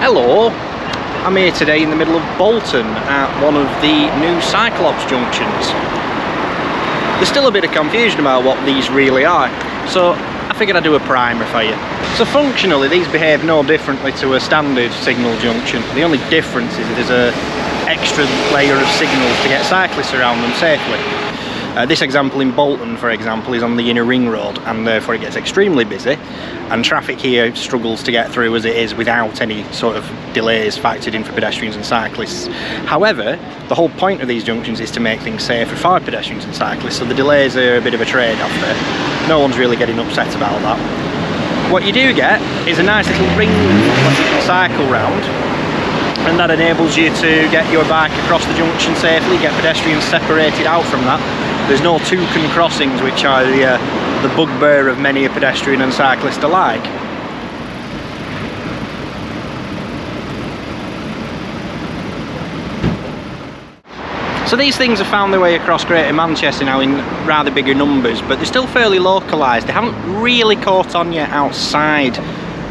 Hello, I'm here today in the middle of Bolton at one of the new Cyclops junctions. There's still a bit of confusion about what these really are, so I figured I'd do a primer for you. So functionally these behave no differently to a standard signal junction. The only difference is that there's an extra layer of signals to get cyclists around them safely. This example in Bolton, for example, is on the inner ring road, and therefore it gets extremely busy, and traffic here struggles to get through as it is without any sort of delays factored in for pedestrians and cyclists. However, the whole point of these junctions is to make things safer for pedestrians and cyclists, so the delays are a bit of a trade-off there. No one's really getting upset about that. What you do get is a nice little ring that you can cycle round, and that enables you to get your bike across the junction safely, get pedestrians separated out from that. There's no toucan crossings, which are the bugbear of many a pedestrian and cyclist alike. So these things have found their way across Greater Manchester now in rather bigger numbers, but they're still fairly localised. They haven't really caught on yet outside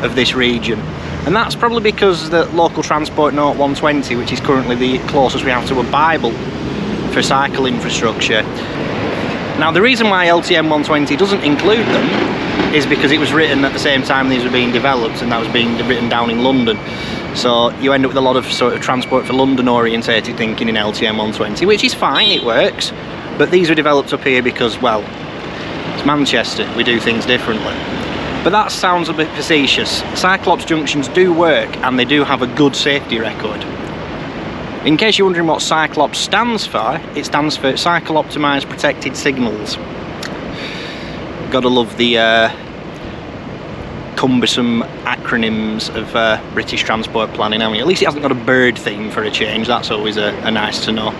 of this region. And that's probably because the local transport note 120, which is currently the closest we have to a Bible for cycle infrastructure. Now the reason why LTM 120 doesn't include them is because it was written at the same time these were being developed, and that was being written down in London. So you end up with a lot of sort of transport for London orientated thinking in LTM 120, which is fine, it works, but these were developed up here because, well, it's Manchester, we do things differently. But that sounds a bit facetious. Cyclops junctions do work, and they do have a good safety record. In case you're wondering what Cyclops stands for, it stands for Cycle Optimised Protected Signals. Gotta love the cumbersome acronyms of British transport planning, haven't you? At least it hasn't got a bird theme for a change, that's always a nice to know.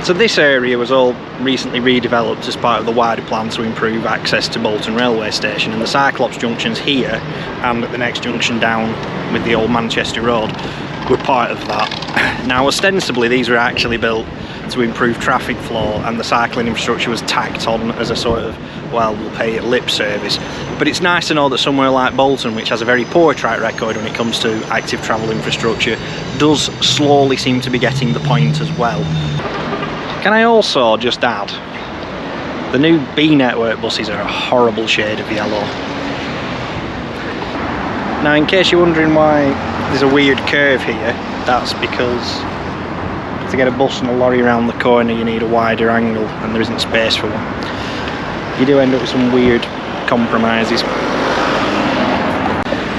So this area was all recently redeveloped as part of the wider plan to improve access to Bolton railway station, and the Cyclops junctions here and at the next junction down with the old Manchester Road were part of that. Now ostensibly these were actually built to improve traffic flow, and the cycling infrastructure was tacked on as a sort of, well, we'll pay it lip service. But it's nice to know that somewhere like Bolton, which has a very poor track record when it comes to active travel infrastructure, does slowly seem to be getting the point as well. Can I also just add, the new B network buses are a horrible shade of yellow. Now in case you're wondering why there's a weird curve here, that's because to get a bus and a lorry around the corner you need a wider angle, and there isn't space for one. You do end up with some weird compromises.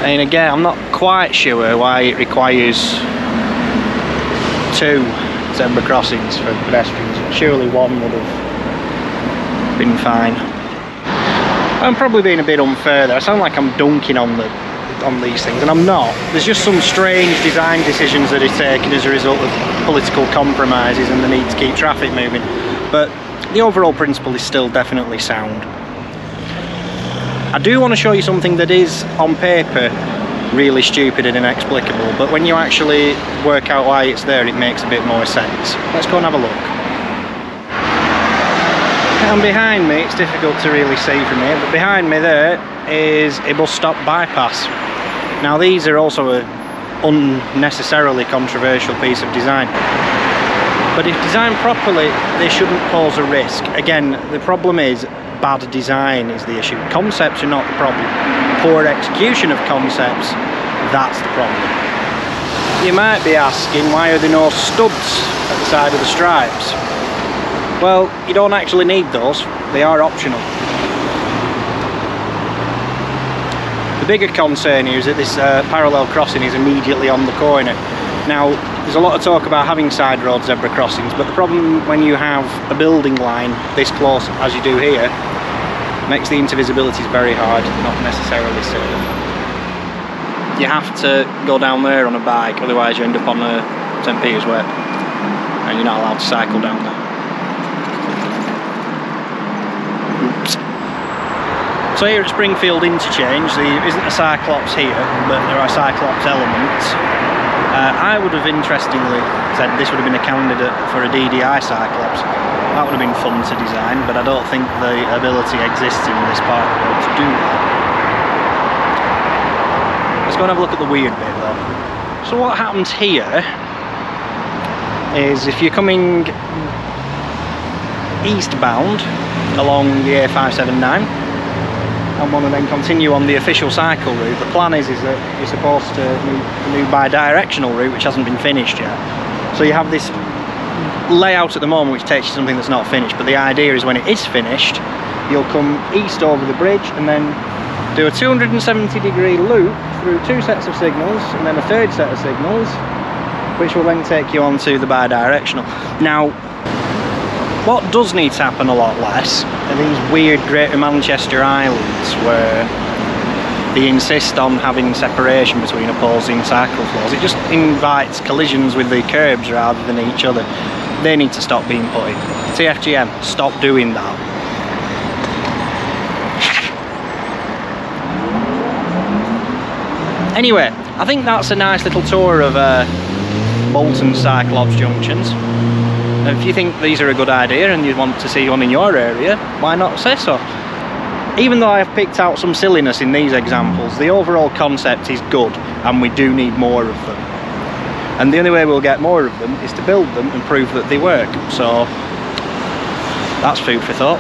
And again, I'm not quite sure why it requires two zebra crossings for pedestrians. Surely one would have been fine. I'm probably being a bit unfair there. I sound like I'm dunking on these things, and I'm not. There's just some strange design decisions that are taken as a result of political compromises and the need to keep traffic moving. But the overall principle is still definitely sound. I do want to show you something that is, on paper, really stupid and inexplicable, but when you actually work out why it's there, it makes a bit more sense. Let's go and have a look. And behind me, it's difficult to really see from here, but behind me there is a bus stop bypass. Now these are also an unnecessarily controversial piece of design, but if designed properly they shouldn't pose a risk. Again, the problem is bad design is the issue. Concepts are not the problem. Poor execution of concepts, that's the problem. You might be asking, why are there no studs at the side of the stripes? Well, you don't actually need those, they are optional. The bigger concern here is that this parallel crossing is immediately on the corner. Now, there's a lot of talk about having side road zebra crossings, but the problem when you have a building line this close as you do here makes the intervisibilities very hard, not necessarily safe. You have to go down there on a bike, otherwise you end up on St Peter's Way, and you're not allowed to cycle down there. Oops. So here at Springfield Interchange, there isn't a Cyclops here, but there are Cyclops elements. I would have interestingly said this would have been a candidate for a DDI Cyclops. That would have been fun to design, but I don't think the ability exists in this part of the world to do that. go and have a look at the weird bit though. So what happens here is if you're coming eastbound along the A579 and want to then continue on the official cycle route, the plan is that you're supposed to move by bi-directional route, which hasn't been finished yet. So you have this layout at the moment which takes you to something that's not finished, but the idea is when it is finished, you'll come east over the bridge and then do a 270-degree loop through 2 sets of signals and then a 3rd set of signals, which will then take you onto the bi-directional. Now, what does need to happen a lot less are these weird Greater Manchester Islands where they insist on having separation between opposing cycle flows. It just invites collisions with the curbs rather than each other. They need to stop being put in. TFGM, stop doing that. Anyway, I think that's a nice little tour of Bolton Cyclops junctions. And if you think these are a good idea and you want to see one in your area, why not say so? Even though I've picked out some silliness in these examples, the overall concept is good and we do need more of them. And the only way we'll get more of them is to build them and prove that they work. So that's food for thought.